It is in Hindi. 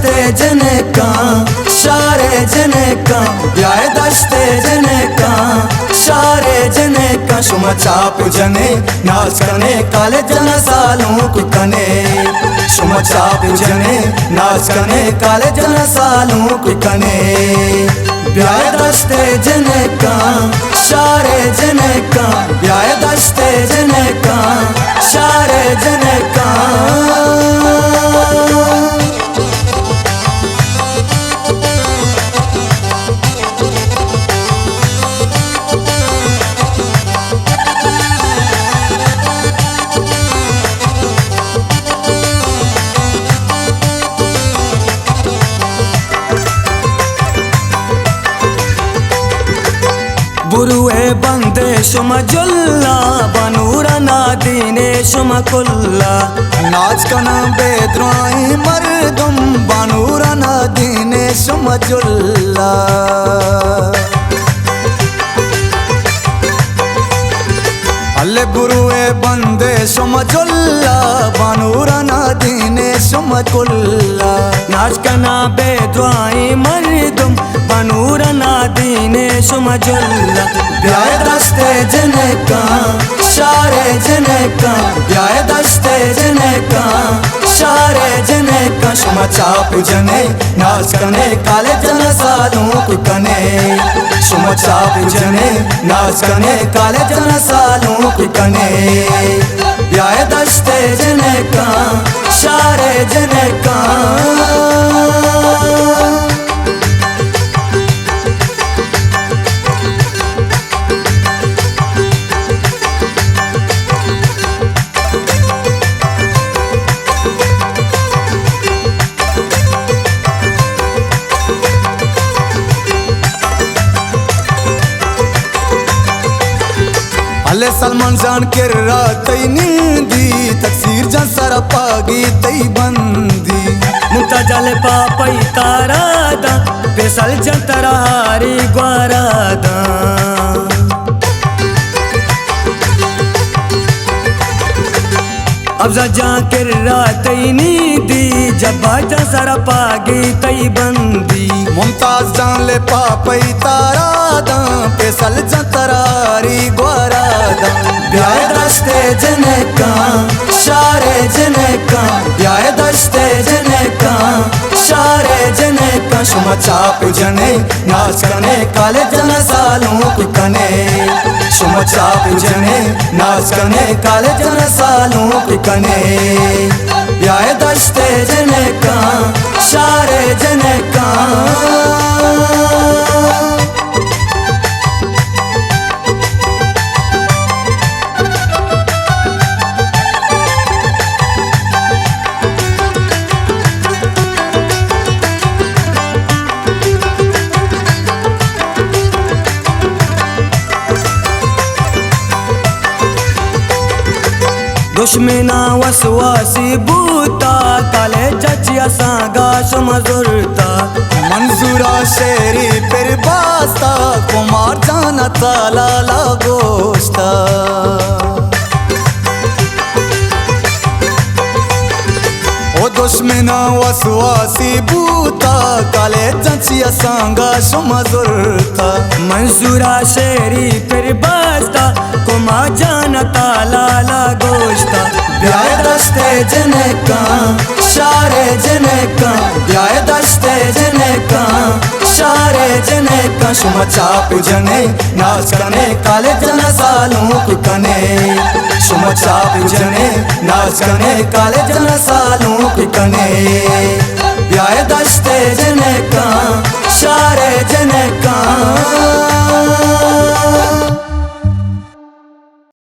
दस्ते जनका शारे जनका ब्याय दस्ते जनका शारे जनका शुम चाप जने नाच कने काले जन सालों कुकने शुम चाप जने नाच कने काले जन सालों कुकने ब्याय दस्ते जनका शारे जनका ब्याय दस्ते जनका शारे जनका बुरुए बंदे शुम जुल्ला बनूरा नादीने शुम कुल्ला नाच कना बेद्राई मर्दम बनूरा नादीने शुम जुल्ला अल्ले बुरुए बंदे शुम जुल्ला बनूरा नादीने शुम कुल्ला नाच कना बेद्राई मर्दम बनूरा नादीने शुम जुल्ला ब्याय दस्ते जनका शारे जनका ब्याय दस्ते जनका शारे जनका शुम चाप जने नाच कने काले जन सालों कुकने शुम चाप जने नाच कने काले जन सालों कुकने ब्याय दस्ते जनका शारे जनका अल्ले सलमान जान के रातई नींदी तकसीर जन सरा पागी तई बंदी मुक्ता जले पापई तारादा बेसल जन तरारी ग्वारादा अफजा जाकिर रातई नींदी जब जन सरा पागी तई बंदी मुमताज जान ले पापई तारादा बेसल जन तरारी ग्वारादा ब्याय दस्ते जनका शारे जनका ब्याय दस्ते जनका शारे जनका शुम चाप जने नाच कने काले जन सालों कुकने शुम चाप जने नाच कने काले जन सालों कुकने ब्याय दस्ते जनका शारे जनका दुश्मना वसवासी बूता काले चचिया सांगा शुमजुरता मंजूरा शेरी फिर बास्ता कुमार जाना ताला लागोस्ता ओ दुश्मना वसवासी बूता काले चचिया सांगा शुमजुरता मंजूरा शेरी फिर बास्ता कुमार जाना ताला लागोस्ता ब्याय दस्ते जनका शारे जनका ब्याय दस्ते जनका शारे जनका शुम चाप जने नाच कने काले जन सालों कुकने शुम चाप जने नाच कने काले जन सालों कुकने ब्याय दस्ते जनका शारे जनका